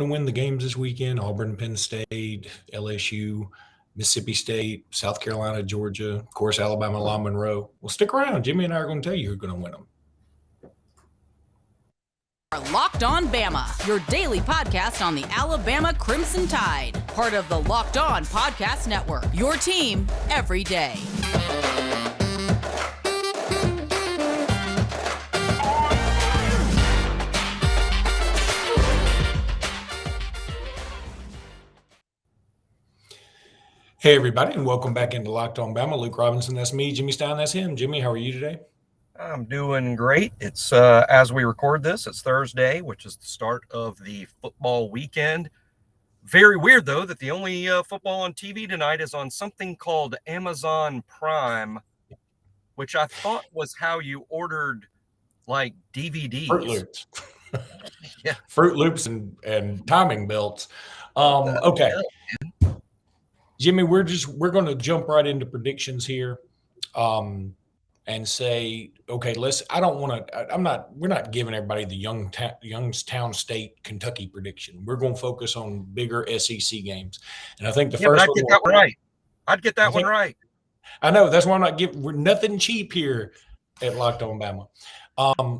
to win the games this weekend? Auburn, Penn State, LSU, Mississippi State, South Carolina, Georgia, of course, Alabama, Louisiana-Monroe. Well, stick around. Jimmy and I are going to tell you who's going to win them. Locked On Bama, your daily podcast on the Alabama Crimson Tide. Part of the Locked On Podcast Network, your team every day. Hey, everybody, and welcome back into Locked On Bama. Luke Robinson, that's me. Jimmy Stein, that's him. Jimmy, how are you today? I'm doing great. It's as we record this, it's Thursday, which is the start of the football weekend. Very weird, though, that the only football on TV tonight is on something called Amazon Prime, which I thought was how you ordered, like, DVDs. Fruit Loops. Yeah. Fruit Loops and timing belts. Okay. Jimmy, we're going to jump right into predictions here. And say, okay, we're not giving everybody the Youngstown State, Kentucky prediction. We're going to focus on bigger SEC games. And I think the first one. I'd get that one right. I know. That's why I'm not we're nothing cheap here at Locked On Bama.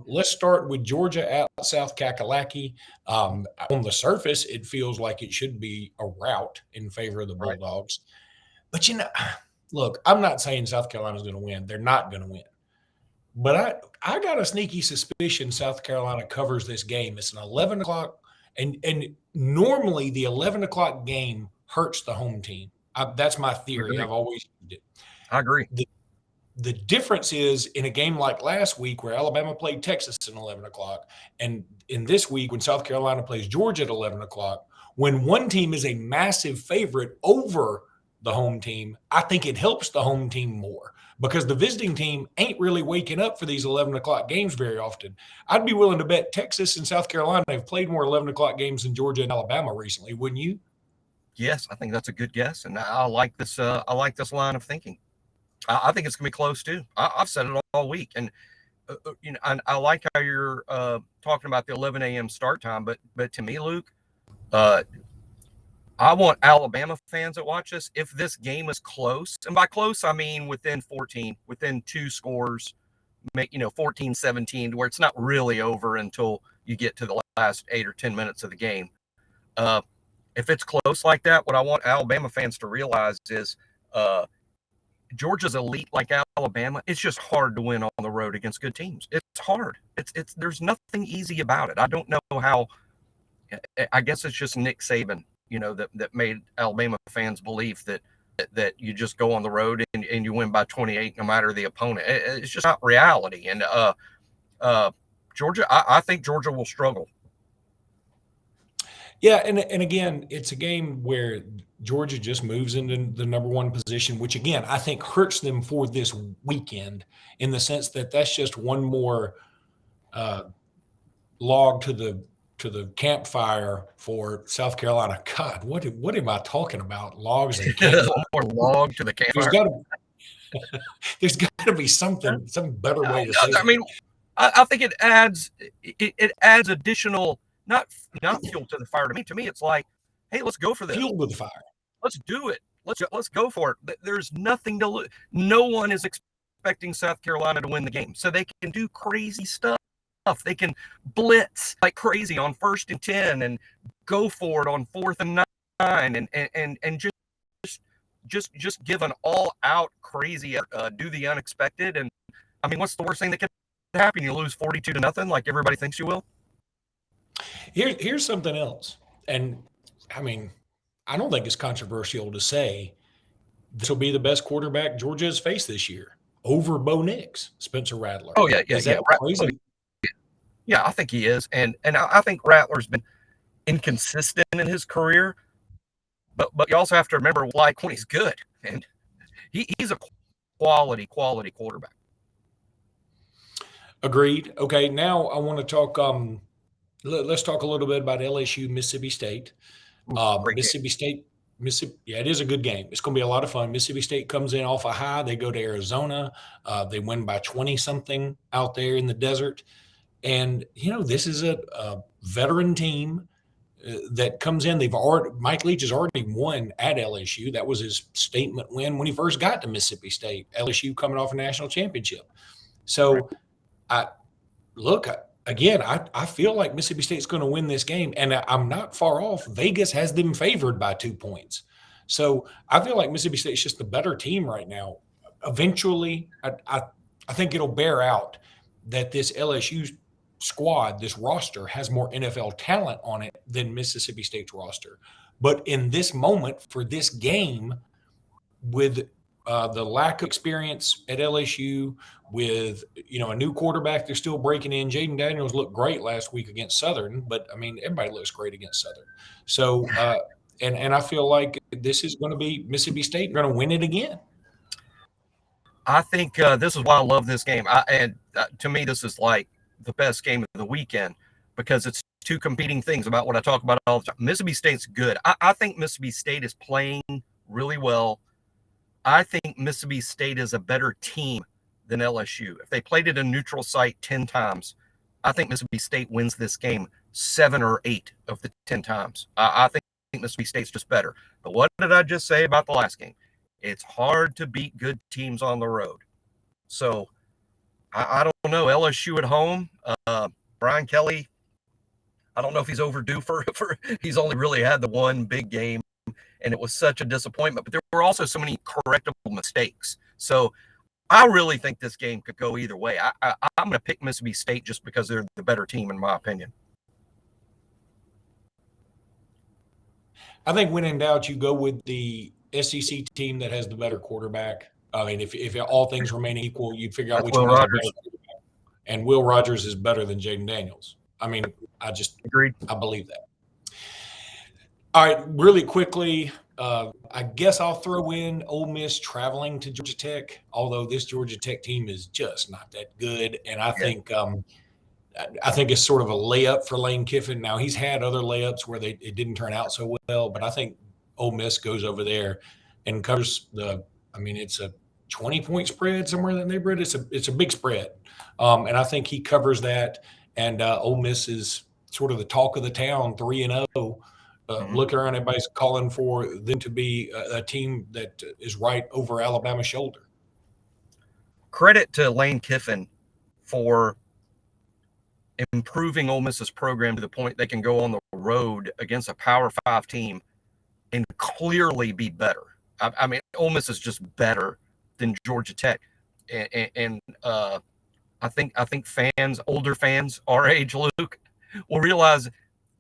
Let's start with Georgia at South Kakalaki. On the surface, it feels like it should be a rout in favor of the Bulldogs. But, look, I'm not saying South Carolina's going to win. They're not going to win. But I got a sneaky suspicion South Carolina covers this game. It's an 11 o'clock, and normally the 11 o'clock game hurts the home team. That's my theory. I've always used it. I agree. The difference is in a game like last week where Alabama played Texas at 11 o'clock, and in this week when South Carolina plays Georgia at 11 o'clock, when one team is a massive favorite over the home team, I think it helps the home team more because the visiting team ain't really waking up for these 11 o'clock games very often. I'd be willing to bet Texas and South Carolina have played more 11 o'clock games than Georgia and Alabama recently, wouldn't you? Yes, I think that's a good guess, and I like this. I like this line of thinking. I think it's going to be close too. I've said it all week, and I like how you're talking about the 11 a.m. start time. But to me, Luke, I want Alabama fans that watch this, if this game is close, and by close, I mean within 14, within two scores, 14-17, where it's not really over until you get to the last 8 or 10 minutes of the game. If it's close like that, what I want Alabama fans to realize is Georgia's elite like Alabama. It's just hard to win on the road against good teams. It's hard. It's there's nothing easy about it. I don't know how. I guess it's just Nick Saban, that made Alabama fans believe that you just go on the road and you win by 28 no matter the opponent. It's just not reality. And Georgia, I think Georgia will struggle. Yeah, and again, it's a game where Georgia just moves into the number one position, which again I think hurts them for this weekend in the sense that that's just one more log to the campfire for South Carolina. God, what am I talking about? Logs and campfire. Or log to the campfire. There's got to be some better way to say it. I mean, I think it adds additional. Not fuel to the fire. To me, it's like, hey, let's go for this. Fuel to the fire. Let's do it. Let's go for it. There's nothing to lose. No one is expecting South Carolina to win the game, so they can do crazy stuff. They can blitz like crazy on 1st and 10 and go for it on 4th and 9 and just give an all-out crazy do the unexpected. And I mean, what's the worst thing that can happen? You lose 42-0 like everybody thinks you will. Here's something else. And, I mean, I don't think it's controversial to say this will be the best quarterback Georgia has faced this year over Bo Nix, Spencer Rattler. Oh, yeah. Is that crazy? Yeah, I think he is. And I think Rattler's been inconsistent in his career. But you also have to remember, like, when he's good. And he's a quality quarterback. Agreed. Okay, now I want to talk let's talk a little bit about LSU, Mississippi State. Mississippi State, it is a good game. It's going to be a lot of fun. Mississippi State comes in off a high. They go to Arizona. They win by 20-something out there in the desert. And, this is a veteran team. that comes in. Mike Leach has already won at LSU. That was his statement win when he first got to Mississippi State. LSU coming off a national championship. So I feel like Mississippi State's going to win this game, and I'm not far off. Vegas has them favored by 2 points. So I feel like Mississippi State's just the better team right now. Eventually, I think it'll bear out that this LSU squad, this roster, has more NFL talent on it than Mississippi State's roster. But in this moment, for this game, with the lack of experience at LSU, with a new quarterback they're still breaking in. Jaden Daniels looked great last week against Southern, but I mean everybody looks great against Southern. So and I feel like this is going to be Mississippi State going to win it again. I think this is why I love this game. To me, this is like the best game of the weekend because it's two competing things about what I talk about all the time. Mississippi State's good. I think Mississippi State is playing really well. I think Mississippi State is a better team than LSU. If they played at a neutral site 10 times, I think Mississippi State wins this game 7 or 8 of the 10 times. I think Mississippi State's just better. But what did I just say about the last game? It's hard to beat good teams on the road. So I don't know. LSU at home, Brian Kelly, I don't know if he's overdue for he's only really had the one big game, and it was such a disappointment. But there were also so many correctable mistakes. So I really think this game could go either way. I'm going to pick Mississippi State just because they're the better team, in my opinion. I think when in doubt, you go with the SEC team that has the better quarterback. I mean, if all things remain equal, you figure out which one is better quarterback. And Will Rogers is better than Jaden Daniels. I mean, I just agreed. I believe that. All right, really quickly, I guess I'll throw in Ole Miss traveling to Georgia Tech, although this Georgia Tech team is just not that good. And I think it's sort of a layup for Lane Kiffin. Now, he's had other layups where it didn't turn out so well, but I think Ole Miss goes over there and covers it's a 20-point spread somewhere in that neighborhood. It's a big spread. And I think he covers that. And Ole Miss is sort of the talk of the town, 3-0. Looking around, everybody's calling for them to be a team that is right over Alabama's shoulder. Credit to Lane Kiffin for improving Ole Miss's program to the point they can go on the road against a Power 5 team and clearly be better. I mean, Ole Miss is just better than Georgia Tech, and I think fans, older fans, our age, Luke, will realize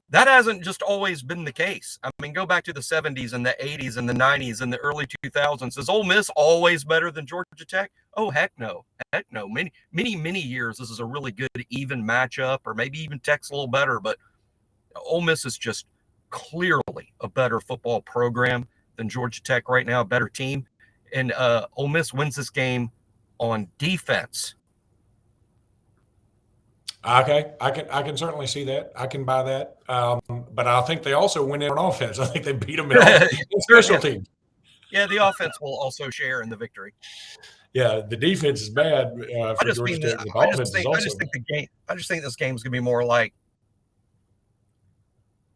that hasn't just always been the case. I mean, go back to the 70s and the 80s and the 90s and the early 2000s. Is Ole Miss always better than Georgia Tech? Oh, heck no. Heck no. Many years, this is a really good, even matchup, or maybe even Tech's a little better, but Ole Miss is just clearly a better football program than Georgia Tech right now, a better team. And Ole Miss wins this game on defense. Okay, I can certainly see that. I can buy that. But I think they also win it on offense. I think they beat them in special teams. Yeah, the offense will also share in the victory. Yeah, the defense is bad for Georgia Tech. The offense is also bad. I just think this game is going to be more like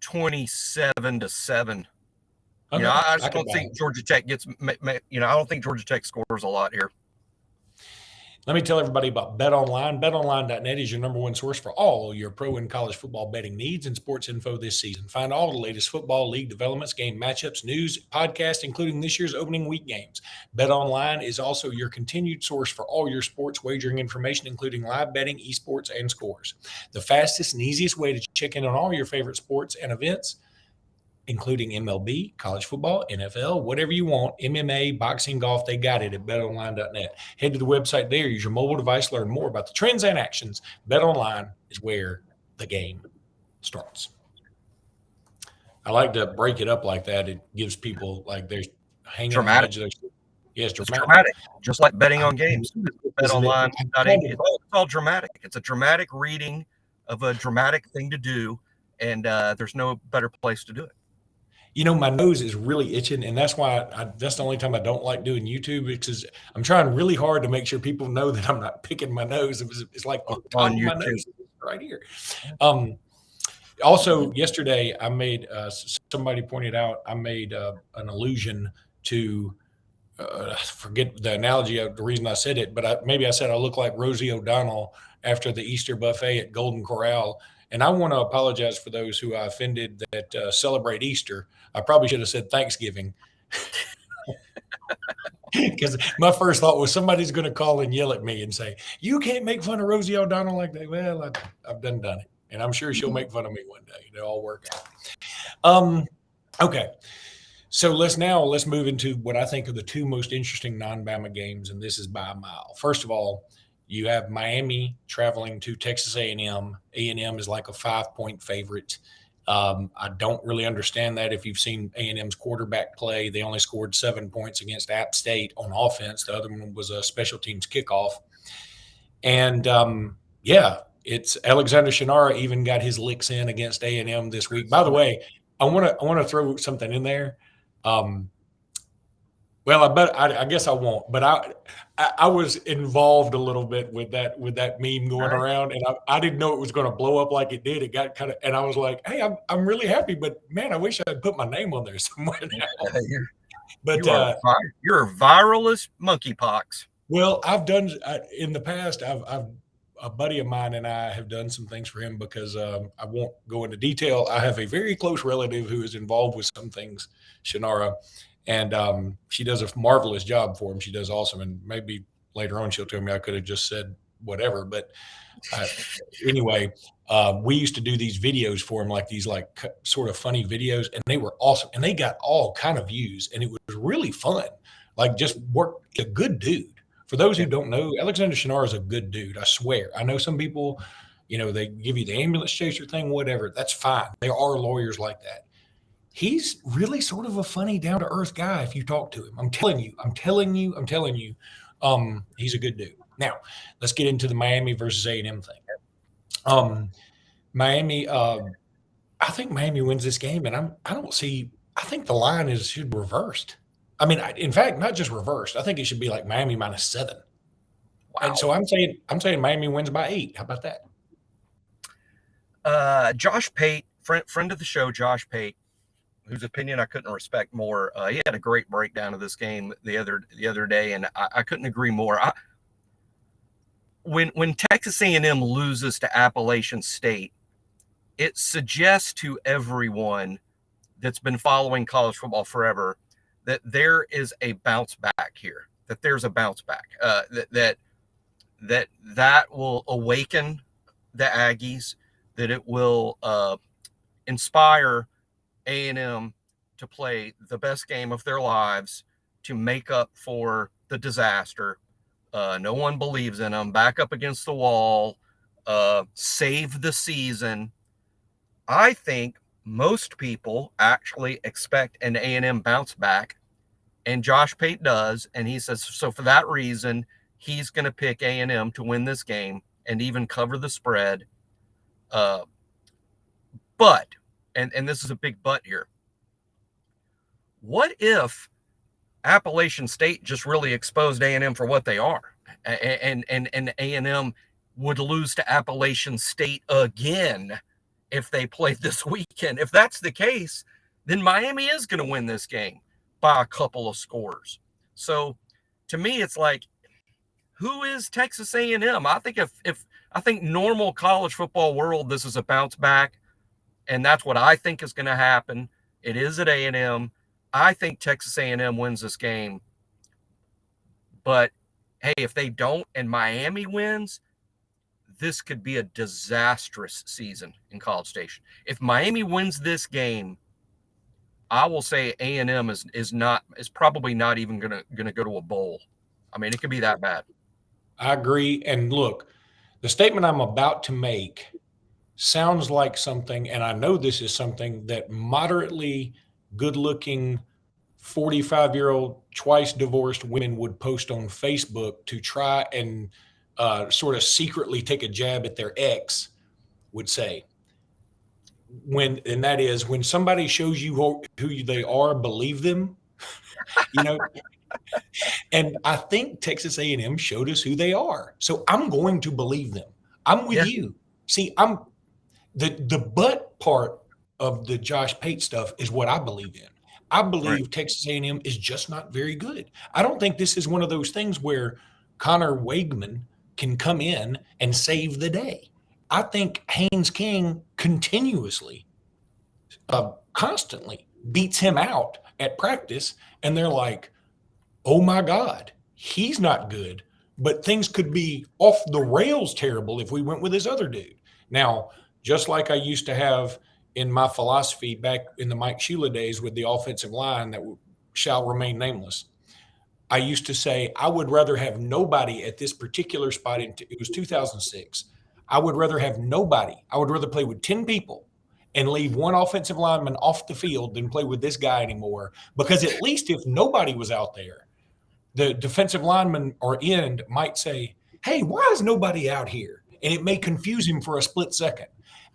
27-7. Okay, I just don't think Georgia Tech gets. I don't think Georgia Tech scores a lot here. Let me tell everybody about BetOnline. BetOnline.net is your number one source for all your pro and college football betting needs and sports info this season. Find all the latest football league developments, game matchups, news, podcasts, including this year's opening week games. BetOnline is also your continued source for all your sports wagering information, including live betting, esports, and scores. The fastest and easiest way to check in on all your favorite sports and events, including MLB, college football, NFL, whatever you want, MMA, boxing, golf, they got it at betonline.net. Head to the website there, use your mobile device, learn more about the trends and actions. BetOnline is where the game starts. I like to break it up like that. It gives people like they're hanging on the edge of their seat. Yes, dramatic. Just like betting on games. BetOnline. It's all dramatic. It's a dramatic reading of a dramatic thing to do, and there's no better place to do it. My nose is really itching, and that's why that's the only time I don't like doing YouTube, because I'm trying really hard to make sure people know that I'm not picking my nose. It's like on YouTube. my nose right here. Also, yesterday I made somebody pointed out I made an allusion to forget the analogy of the reason I said it, but maybe I said I look like Rosie O'Donnell after the Easter buffet at Golden Corral. And I want to apologize for those who I offended that celebrate Easter. I probably should have said Thanksgiving. Because my first thought was somebody's going to call and yell at me and say, "You can't make fun of Rosie O'Donnell like that." Well, I've done it, and I'm sure she'll make fun of me one day. It'll all work out. Okay, so let's move into what I think are the two most interesting non-Bama games, and this is by a mile. First of all, you have Miami traveling to Texas A&M. A&M is like a 5-point favorite. I don't really understand that. If you've seen A&M's quarterback play, they only scored 7 points against App State on offense. The other one was a special teams kickoff. And it's Alexander Shinara even got his licks in against A&M this week. By the way, I want to throw something in there. Well, I guess I won't. But I was involved a little bit with that meme going around, and I didn't know it was going to blow up like it did. It got kind of, and I was like, "Hey, I'm really happy, but man, I wish I had put my name on there somewhere now." But you're viral as monkeypox. Well, I've done in the past. I've a buddy of mine and I have done some things for him because I won't go into detail. I have a very close relative who is involved with some things, Shinara. And she does a marvelous job for him. She does awesome. And maybe later on she'll tell me I could have just said whatever. But anyway, we used to do these videos for him, like these sort of funny videos, and they were awesome. And they got all kind of views, and it was really fun. Like just work, a good dude. For those who don't know, Alexander Shinara is a good dude. I swear. I know some people, they give you the ambulance chaser thing, whatever. That's fine. There are lawyers like that. He's really sort of a funny, down-to-earth guy if you talk to him. I'm telling you. He's a good dude. Now, let's get into the Miami versus A&M thing. Miami, I think Miami wins this game, and I think the line should be reversed. I mean, in fact, not just reversed. I think it should be like Miami -7. Wow. And so I'm saying Miami wins by 8. How about that? Josh Pate, friend of the show, Josh Pate, whose opinion I couldn't respect more. He had a great breakdown of this game the other day, and I couldn't agree more. When Texas A&M loses to Appalachian State, it suggests to everyone that's been following college football forever that there is a bounce back here. That there's a bounce back. That will awaken the Aggies. That it will inspire A&M to play the best game of their lives to make up for the disaster. No one believes in them. Back up against the wall. Save the season. I think most people actually expect an A&M bounce back, and Josh Pate does, and he says so for that reason he's going to pick A&M to win this game and even cover the spread. But and this is a big but here. What if Appalachian State just really exposed A&M for what they are, and A&M would lose to Appalachian State again if they played this weekend? If that's the case, then Miami is going to win this game by a couple of scores. So to me, it's like, who is Texas A&M? I think I think normal college football world, this is a bounce back, and that's what I think is going to happen. It is at A&M. I think Texas A&M wins this game. But hey, if they don't and Miami wins, this could be a disastrous season in College Station. If Miami wins this game, I will say A&M is probably not even gonna go to a bowl. I mean, it could be that bad. I agree. And look, the statement I'm about to make sounds like something, and I know this is something that moderately good-looking 45-year-old twice divorced women would post on Facebook to try and sort of secretly take a jab at their ex would say. And that is, when somebody shows you who they are, believe them. And I think Texas A&M showed us who they are. So I'm going to believe them. I'm with you. See, The but part of the Josh Pate stuff is what I believe in. I believe Texas A&M is just not very good. I don't think this is one of those things where Connor Wakeman can come in and save the day. I think Haynes King continuously, constantly beats him out at practice, and they're like, oh my God, he's not good. But things could be off the rails terrible if we went with this other dude. Now, just like I used to have in my philosophy back in the Mike Sheila days with the offensive line that shall remain nameless, I used to say I would rather have nobody at this particular spot. It was 2006. I would rather have nobody. I would rather play with 10 people and leave one offensive lineman off the field than play with this guy anymore. Because at least if nobody was out there, the defensive lineman or end might say, hey, why is nobody out here? And it may confuse him for a split second.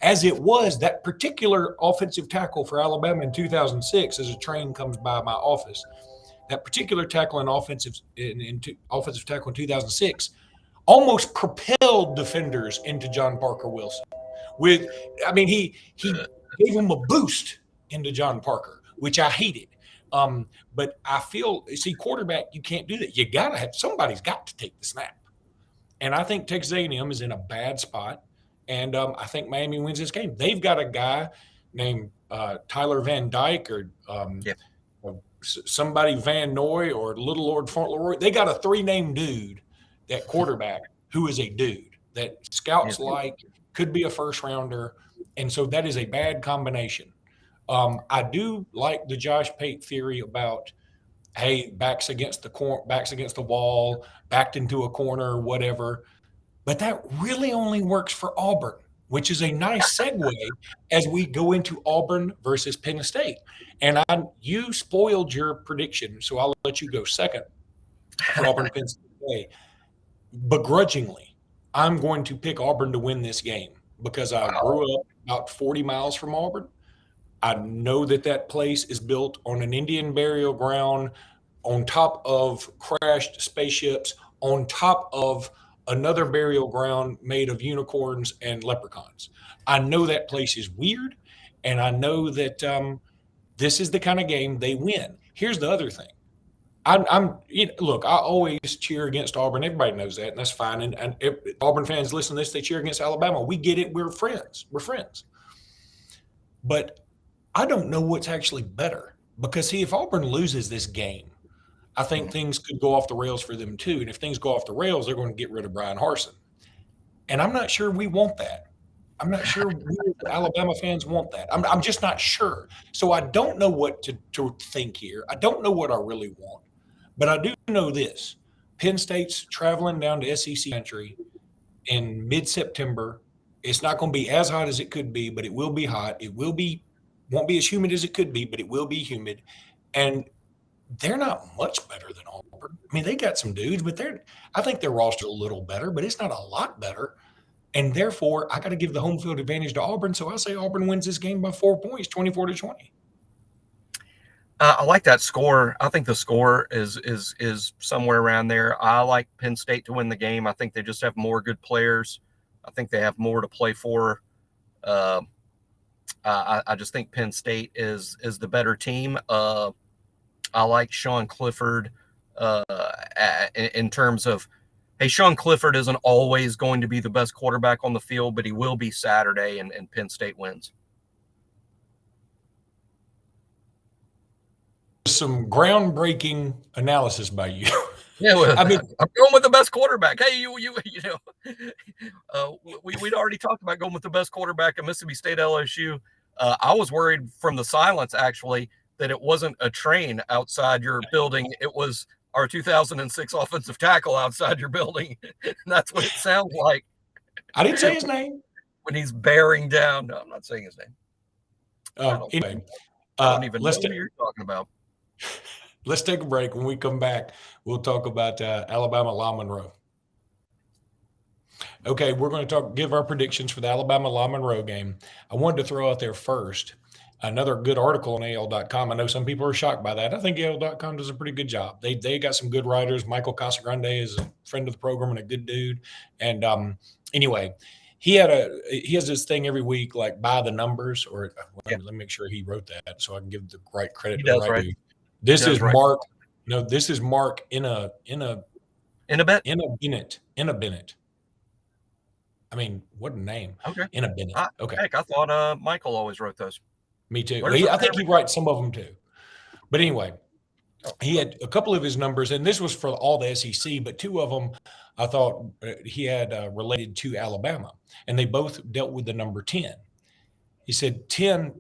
As it was, that particular offensive tackle for Alabama in 2006, as a train comes by my office, that particular tackle offensive tackle in 2006 almost propelled defenders into John Parker Wilson. He gave him a boost into John Parker, which I hated. But I feel, quarterback, you can't do that. You got to have, somebody's got to take the snap. And I think Texas A&M is in a bad spot. And I think Miami wins this game. They've got a guy named Tyler Van Dyke or somebody Van Noy or Little Lord Fauntleroy. They got a 3-name dude, that quarterback, who is a dude that scouts like, could be a first rounder. And so that is a bad combination. I do like the Josh Pate theory about, hey, backs against the wall, backed into a corner, whatever. But that really only works for Auburn, which is a nice segue as we go into Auburn versus Penn State. And you spoiled your prediction, so I'll let you go second for Auburn Penn State. Begrudgingly, I'm going to pick Auburn to win this game because I grew up about 40 miles from Auburn. I know that place is built on an Indian burial ground, on top of crashed spaceships, on top of another burial ground made of unicorns and leprechauns. I know that place is weird, and I know that this is the kind of game they win. Here's the other thing. Look, I always cheer against Auburn. Everybody knows that, and that's fine. And if Auburn fans listen to this, they cheer against Alabama. We get it. We're friends. But I don't know what's actually better because, if Auburn loses this game, I think things could go off the rails for them too. And if things go off the rails, they're going to get rid of Brian Harsin. And I'm not sure we want that. I'm not sure Alabama fans want that. I'm just not sure. So I don't know what to think here. I don't know what I really want. But I do know this. Penn State's traveling down to SEC country in mid-September. It's not going to be as hot as it could be, but it will be hot. It won't be as humid as it could be, but it will be humid. And they're not much better than Auburn. I mean, they got some dudes, but I think their roster a little better, but it's not a lot better. And therefore, I got to give the home field advantage to Auburn. So I say Auburn wins this game by 4 points, 24-20. I like that score. I think the score is somewhere around there. I like Penn State to win the game. I think they just have more good players. I think they have more to play for. I just think Penn State is the better team. I like Sean Clifford in terms of, hey, Sean Clifford isn't always going to be the best quarterback on the field, but he will be Saturday, and Penn State wins. Some groundbreaking analysis by you. Yeah, well, I'm going with the best quarterback. Hey, we'd already talked about going with the best quarterback at Mississippi State LSU. I was worried from the silence, actually, that it wasn't a train outside your building. It was our 2006 offensive tackle outside your building. And that's what it sounds like. I didn't say his name. When he's bearing down. No, I'm not saying his name. Anyway, I don't even know what you're talking about. Let's take a break. When we come back, we'll talk about Alabama-Monroe. Okay, we're going to give our predictions for the Alabama-Monroe game. I wanted to throw out there first another good article on AL.com. I know some people are shocked by that. I think AL.com does a pretty good job. They got some good writers. Michael Casagrande is a friend of the program and a good dude. And anyway, he has this thing every week, like by the numbers, or let me make sure he wrote that so I can give the right credit He to the does, right right? dude. This does, is right. Mark. No, this is Mark in a bet. Bennett. I mean, what a name. Okay. In a Bennett. Okay. Heck, I thought Michael always wrote those. Me too. Well, I think he writes some of them too. But anyway, he had a couple of his numbers, and this was for all the SEC, but two of them I thought he had related to Alabama, and they both dealt with the number 10. He said 10,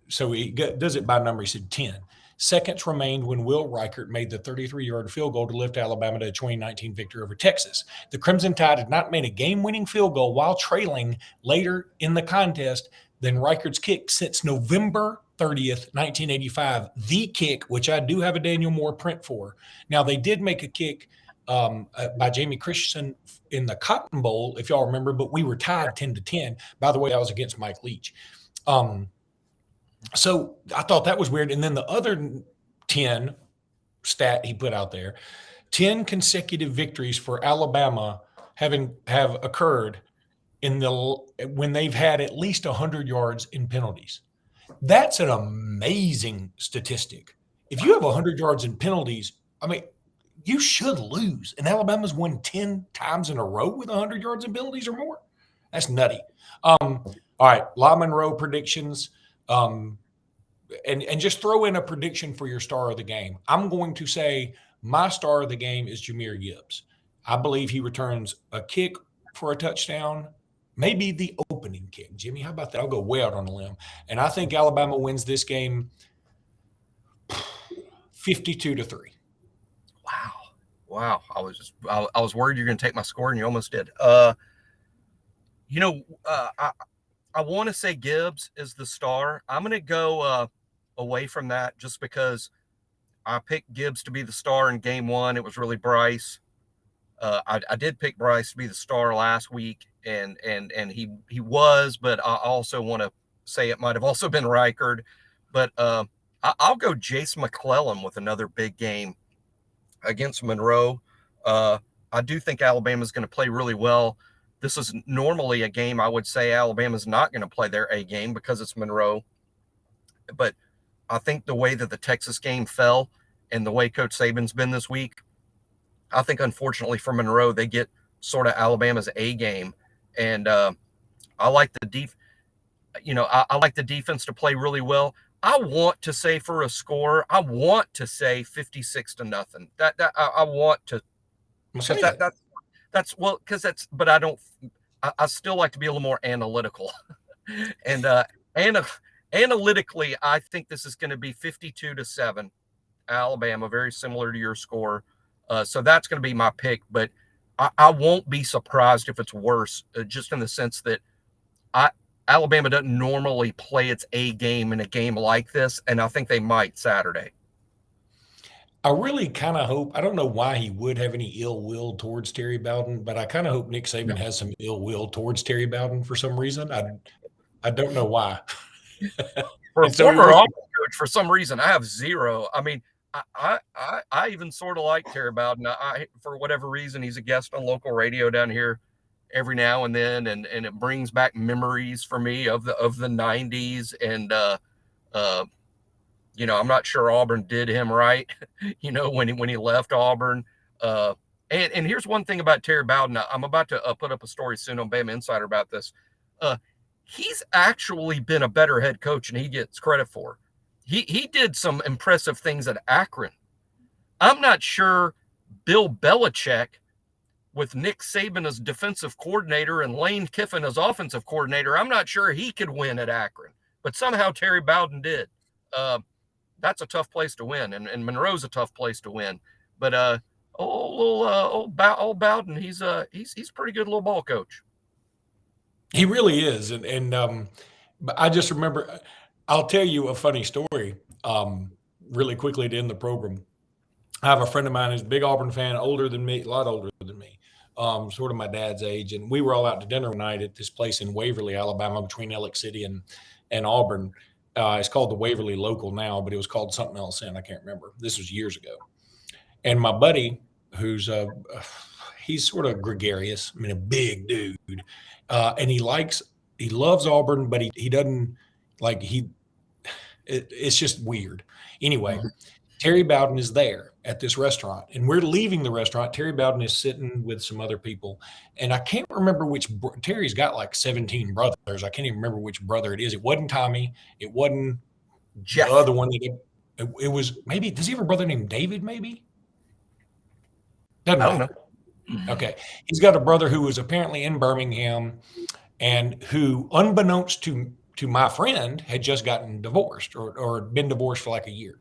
so he does it by number. He said 10. Seconds remained when Will Reichert made the 33-yard field goal to lift Alabama to a 2019 victory over Texas. The Crimson Tide had not made a game-winning field goal while trailing later in the contest than Reichert's kick since November 30th, 1985. The kick, which I do have a Daniel Moore print for. Now, they did make a kick by Jamie Christensen in the Cotton Bowl, if y'all remember, but we were tied 10-10. By the way, that was against Mike Leach. So I thought that was weird. And then the other 10 stat he put out there, 10 consecutive victories for Alabama have occurred when they've had at least 100 yards in penalties. That's an amazing statistic. If you have 100 yards in penalties, I mean, you should lose. And Alabama's won 10 times in a row with 100 yards in penalties or more. That's nutty. All right, Monroe predictions. And just throw in a prediction for your star of the game. I'm going to say my star of the game is Jahmyr Gibbs. I believe he returns a kick for a touchdown, maybe the opening kick. Jimmy, how about that? I'll go way out on a limb. And I think Alabama wins this game 52-3. Wow. I was worried you're going to take my score, and you almost did. I want to say Gibbs is the star. I'm going to go away from that just because I picked Gibbs to be the star in game one. It was really Bryce. I did pick Bryce to be the star last week, and he was, but I also want to say it might have also been Reichard. But I'll go Jace McClellan with another big game against Monroe. I do think Alabama's going to play really well. This is normally a game I would say Alabama's not going to play their A game because it's Monroe. But I think the way that the Texas game fell and the way Coach Saban's been this week, I think unfortunately for Monroe, they get sort of Alabama's A game. And I like the I like the defense to play really well. I want to say for a score, I want to say 56-0. I want to. That's well, because but I don't. I still like to be a little more analytical, and analytically, I think this is going to be 52-7, Alabama, very similar to your score. So that's going to be my pick, but I won't be surprised if it's worse, just in the sense that Alabama doesn't normally play its A game in a game like this, and I think they might Saturday. I really kind of hope, I don't know why he would have any ill will towards Terry Bowden, but I kind of hope Nick Saban has some ill will towards Terry Bowden for some reason. I don't know why. For a former Auburn coach, for some reason, I have zero. I mean, I even sort of like Terry Bowden. For whatever reason, he's a guest on local radio down here every now and then, and it brings back memories for me of the 90s. And I'm not sure Auburn did him right, when he left Auburn. And here's one thing about Terry Bowden. I'm about to put up a story soon on Bama Insider about this. He's actually been a better head coach than he gets credit for. He did some impressive things at Akron. I'm not sure Bill Belichick, with Nick Saban as defensive coordinator and Lane Kiffin as offensive coordinator, I'm not sure he could win at Akron. But somehow Terry Bowden did. That's a tough place to win, and Monroe's a tough place to win. But old Bowden, he's a pretty good little ball coach. He really is, and but I just remember. I'll tell you a funny story really quickly to end the program. I have a friend of mine who's a big Auburn fan, older than me, a lot older than me, sort of my dad's age. And we were all out to dinner one night at this place in Waverly, Alabama, between Alex City and Auburn. It's called the Waverly Local now, but it was called something else then. I can't remember. This was years ago. And my buddy, who's he's sort of gregarious. I mean, a big dude, and he loves Auburn, but he doesn't like it's just weird. Anyway, Terry Bowden is there at this restaurant, and we're leaving the restaurant. Terry Bowden is sitting with some other people, and I can't remember which. Terry's got like 17 brothers. I can't even remember which brother it is. It wasn't Tommy. It wasn't Jeff. the other one. It was maybe. Does he have a brother named David? Maybe. Doesn't I don't matter. know. Okay, he's got a brother who was apparently in Birmingham, and who, unbeknownst to my friend, had just gotten divorced or been divorced for like a year.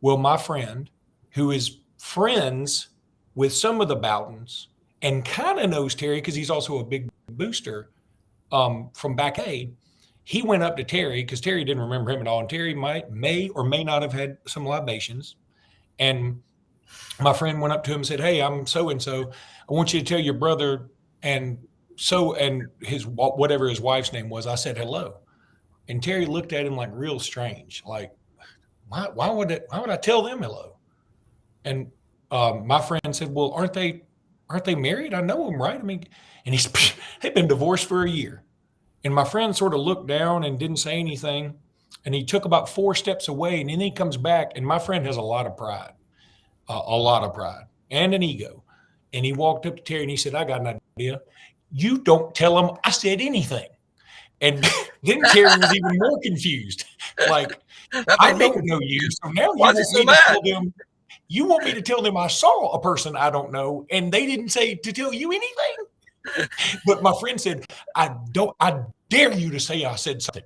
Well, my friend, who is friends with some of the Bowdens and kind of knows Terry because he's also a big booster from back A, he went up to Terry because Terry didn't remember him at all. And Terry may or may not have had some libations. And my friend went up to him and said, "Hey, I'm so-and-so. I want you to tell your brother and his whatever his wife's name was." I said, "Hello." And Terry looked at him like real strange, like, why would I tell them hello? And my friend said, "Well, aren't they married? I know them, right? I mean," and they've been divorced for a year. And my friend sort of looked down and didn't say anything. And he took about 4 steps away, and then he comes back. And my friend has a lot of pride and an ego. And he walked up to Terry and he said, "I got an idea. You don't tell him I said anything." And then Terry was even more confused. Like, I don't know you, so now you want me to tell them I saw a person I don't know, and they didn't say to tell you anything. But my friend said, I dare you to say I said something."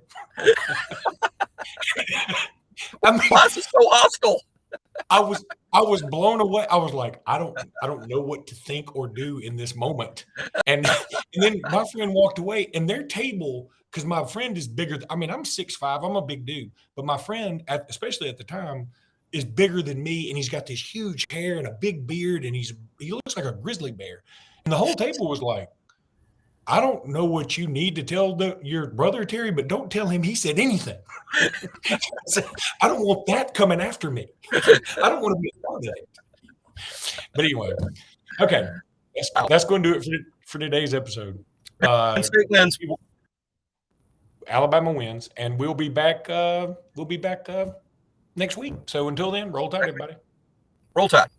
I mean, Why is it so hostile? I was blown away. I was like, I don't know what to think or do in this moment. And then my friend walked away, and their table, because my friend is bigger. I mean, I'm 6'5", I'm a big dude, but my friend, especially at the time, is bigger than me, and he's got this huge hair and a big beard, and he looks like a grizzly bear. And the whole table was like, "I don't know what you need to tell your brother, Terry, but don't tell him he said anything." I don't want that coming after me. I don't want to be a part of it. But anyway, okay, that's going to do it for today's episode. Penn State wins. Alabama wins, and we'll be back. Next week. So until then, roll tide, everybody. Roll Tide.